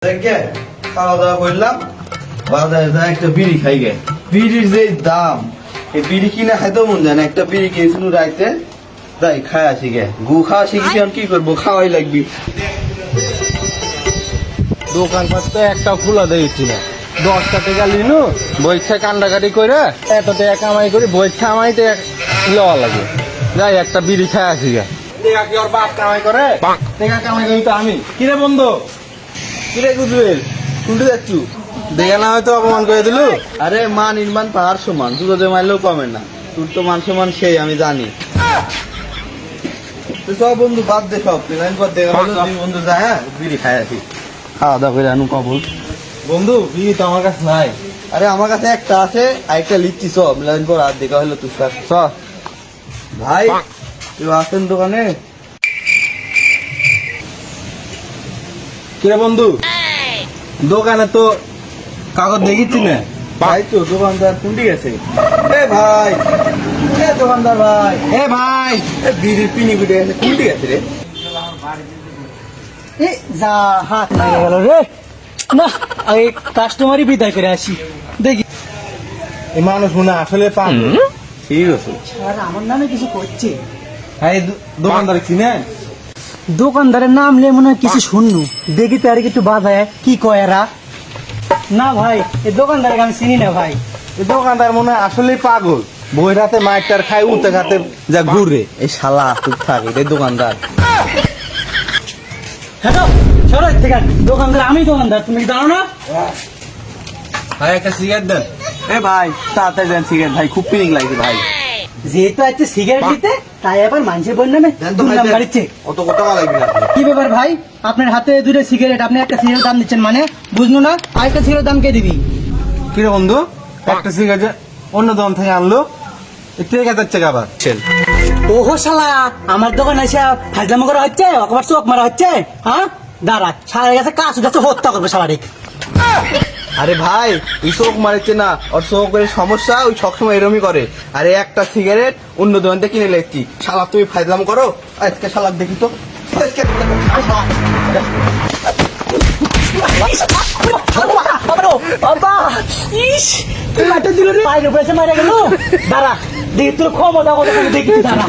খাওয়া দাওয়া করলাম, বাজারে যা একটা বিড়ি খাই গে। বিড়ির যে দাম, এই বিড়ি কিনা খাইতেও মন যায় না। একটা বিড়ি কিনেছিল রাইতে, তাই খাই আসি গে। গু খাওয়া শিখেছি, এখন কি করবো, খাওয়াই লাগবি। দোকানপাট তো একটা খোলা দিচ্ছি না। 10 টাকা লিনু বইটা কান্দাকাটি করে এত টাকা কামাই করি, বইটা আমাইতে লওয়া লাগে। যাই একটা বিড়ি খাই আসি গে। টাকা কি ওর বাপ কামাই করে? টাকা কামাই করি তো আমি। কিরে বন্ধু, কিরে গুজবেল, শুনতে যাচ্ছু? দেখা না হয়তো অপমান করে দিলু। আরে মান ইনমান পাহাড় সমান, তুই তো মারলেও কমে না। তোর তো মান সমান সেই, আমি জানি। তো সব বন্ধু বাদ দে, সব দেখা হলো দুই বন্ধু যায়, হ্যাঁ বিড়ি খাই আসি। খাওয়া দাওয়া করে আনু কবল। বন্ধু বিড়ি তো আমার কাছে নাই। আরে আমার কাছে একটা আছে, আরেকটা লিখছি, সব মিলান পর আর দেখা হলো তুই সব। ভাই তুই আসেন দোকানে? কিরে বন্ধু, দোকানে তো কাগজ দেখিচ্ছি না। ভাই তো দোকানদার কোনটি গেছে? এ ভাই, এ দোকানদার ভাই, এ ভাই, এ বিড়ির পিনি গুটে গেছে, কোনটি গেছে রে? এ যা হাত লাগে গেল রে। না, আগে কাস্টমারই বিদায় করে আসি দেখি। এই মানুষ মনে আসলে পান ঠিক আছে। আর আমার নামে কিছু করছে। হ্যাঁ, দোকানদার চিনে? দোকানদারের নাম নিয়ে মনে হয় কিছু শুননু, দেখি তো আর একটু বাধায় কি কয় এরা। না ভাই, এই দোকানদারকে আমি চিনি না ভাই। এই দোকানদার মনে হয় আসলে পাগল। বই রাতে মাইকটার খাই, উঠতে খাতে যা ঘুরে। এই শালা তুই থাক, এটাই দোকানদার। হ্যালো, সরো এর থেকে। দোকানদার আমি, দোকানদার তুমি কি জানো না? ভাই একটা সিগারেট দেন। এ ভাই তাড়াতাড়ি দেন সিগারেট, ভাই খুব পিনিক লাগছে ভাই। যেহেতু আছে সিগারেট দিতে, তাই আবার মানুষের বই নামে দেন তো ভাই, দুর্নাম দেন। বাড়িচ্ছে। অত কথা লাগবে না। কি ব্যাপার ভাই, আপনার হাতে দুটো সিগারেট, আপনি একটা সিগারেট দাম দিচ্ছেন মানে? বুঝলো না, আরেকটা সিগারেট দাম কে দিবি? কিরে বন্ধু, একটা সিগারেট অন্য দোকান থেকে আনলো, একটু 1000 টাকা আবার। ওহো শালা, আমার দোকানে এসে ফাজলামো করা হচ্ছে, আবার চোখ মারা হচ্ছে। হ্যাঁ দাঁড়া, সারা গেছে কাজ যাচ্ছে, হত্যা করবে সারাদিক। আরে ভাই ওই চোখ মারছে না, ওর চোখ করে সমস্যা, ওই সবসময় এরমই করে। আরে একটা সিগারেট অন্য দোকান থেকে কিনে লেখছি। শালা তুমি ফাইজলাম করো, আজকে শালা দেখি তো। বাবা, ইস, তুই মাঠে দিল রে, বাইরে বসে মারা গেল। দাঁড়া, দেখি তোর ক্ষমতা কত, দেখি দাঁড়া।